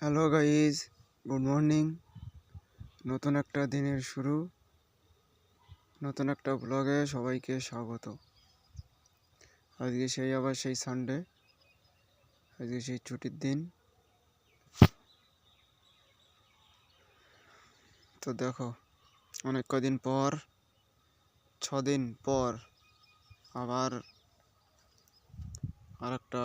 Hello guys, good morning. নতুন একটা দিনের শুরু, নতুন একটা ব্লগে সবাইকে স্বাগত। আজকে আবার সেই সানডে, আজকে সেই ছুটির দিন। তো দেখো, অনেক কদিন পর, 6 দিন পর আবার আরেকটা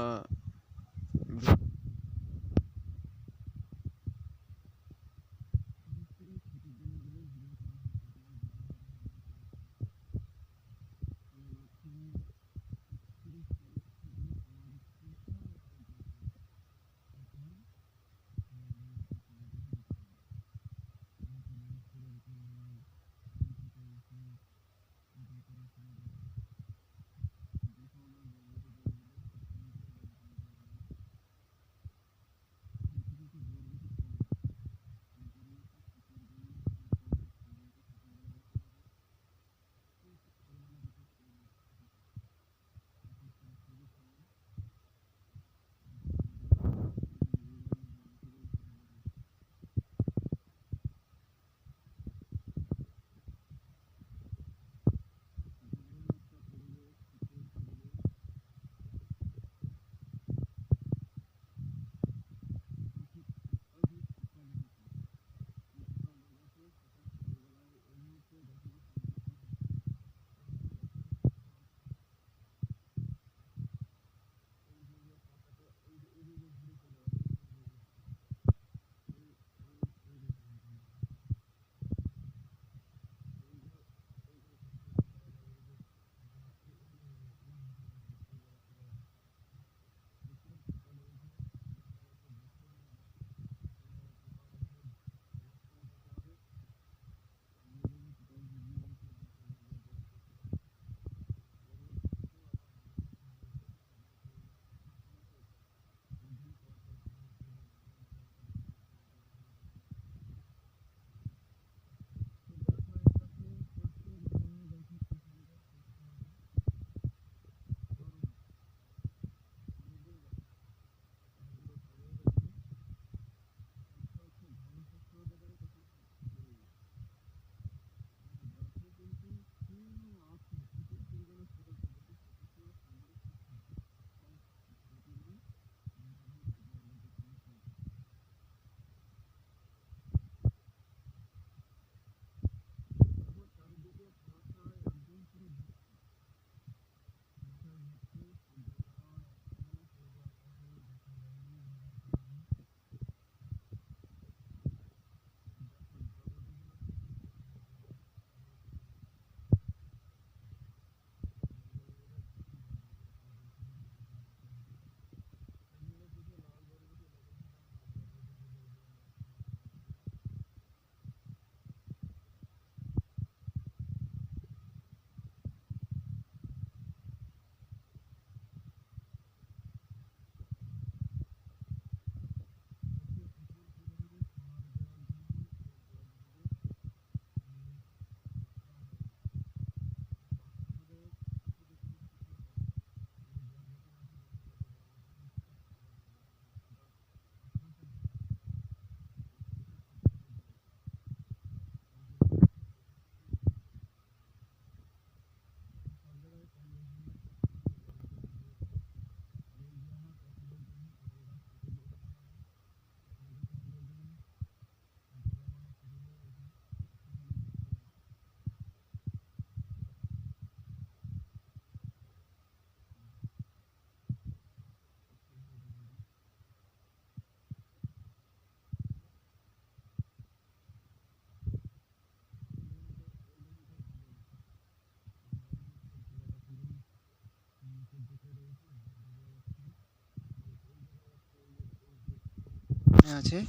আছে।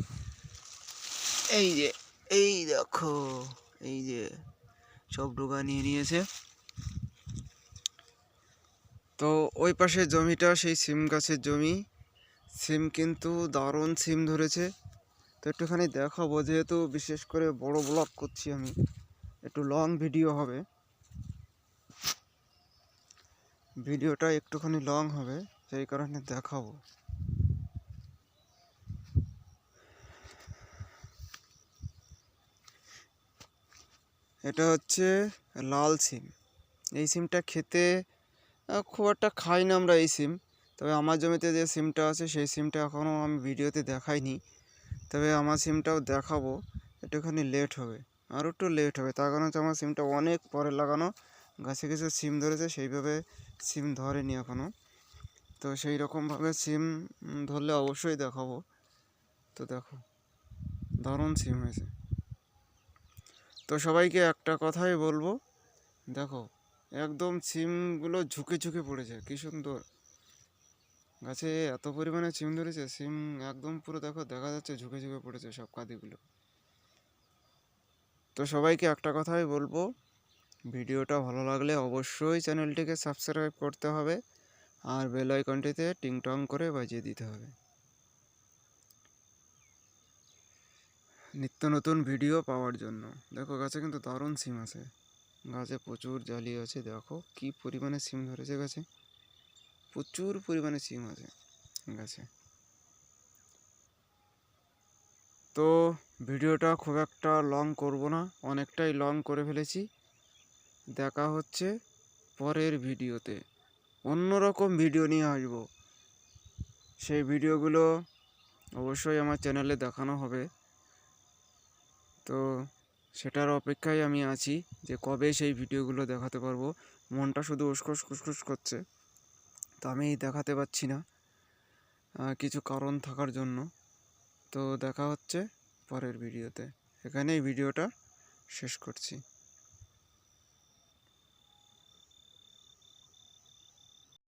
এই দেখো, এই যে সব ডোকা নিয়ে নিয়েছে। তো ওই পাশে জমিটা সেই সিম গাছের জমি। সিম কিন্তু দারুণ সিম ধরেছে। তো একটুখানি দেখাবো, যেহেতু বিশেষ করে বড় ব্লগ করছি আমি, একটু লং ভিডিও হবে, ভিডিওটা একটুখানি লং হবে, সেই কারণে দেখাবো। এটা হচ্ছে লাল সিম। এই সিমটা খেতে খুব একটা খাই না আমরা এই সিম। তবে আমার জমিতে যে সিমটা আছে সেই সিমটা এখনও আমি ভিডিওতে দেখাইনি। তবে আমার সিমটাও দেখাবো, একটুখানি লেট হবে, আরও একটু লেট হবে। তার কারণ হচ্ছে আমার সিমটা অনেক পরে লাগানো, গাছে কিছু সিম ধরেছে, সেইভাবে সিম ধরেনি এখনও। তো সেই রকমভাবে সিম ধরলে অবশ্যই দেখাবো। তো দেখো, দারুণ সিম হয়েছে। তো সবাইকে একটা কথাই বলবো, দেখো একদম সিমগুলো ঝুঁকে ঝুঁকে পড়েছে, কী সুন্দর গাছে এত পরিমাণে সিম ধরেছে। সিম একদম পুরো দেখো, দেখা যাচ্ছে ঝুঁকে ঝুঁকে পড়েছে সব কাঁদিগুলো। তো সবাইকে একটা কথাই বলবো, ভিডিওটা ভালো লাগলে অবশ্যই চ্যানেলটিকে সাবস্ক্রাইব করতে হবে আর বেল আইকনটিতে টিং টং করে বাজিয়ে দিতে হবে নিত্য নতুন ভিডিও পাওয়ার জন্য। দেখো গাছে কিন্তু দারুণ সিম আছে, গাছে প্রচুর জালি আছে। দেখো কি পরিমাণে সিম ধরেছে গাছে, প্রচুর পরিমাণে সিম আছে গাছে। তো ভিডিওটা খুব একটা লং করব না, অনেকটাই লং করে ফেলেছি। দেখা হচ্ছে পরের ভিডিওতে, অন্যরকম ভিডিও নিয়ে আসবো। সেই ভিডিওগুলো অবশ্যই আমার চ্যানেলে দেখানো হবে। তো সেটার অপেক্ষায় আমি আছি যে কবে সেই ভিডিওগুলো দেখাতে পারবো। মনটা শুধু উসখুস খুসখুস করছে, তো আমি দেখাতে পারছি না কিছু কারণ থাকার জন্য। তো দেখা হচ্ছে পরের ভিডিওতে, এখানেই ভিডিওটা শেষ করছি।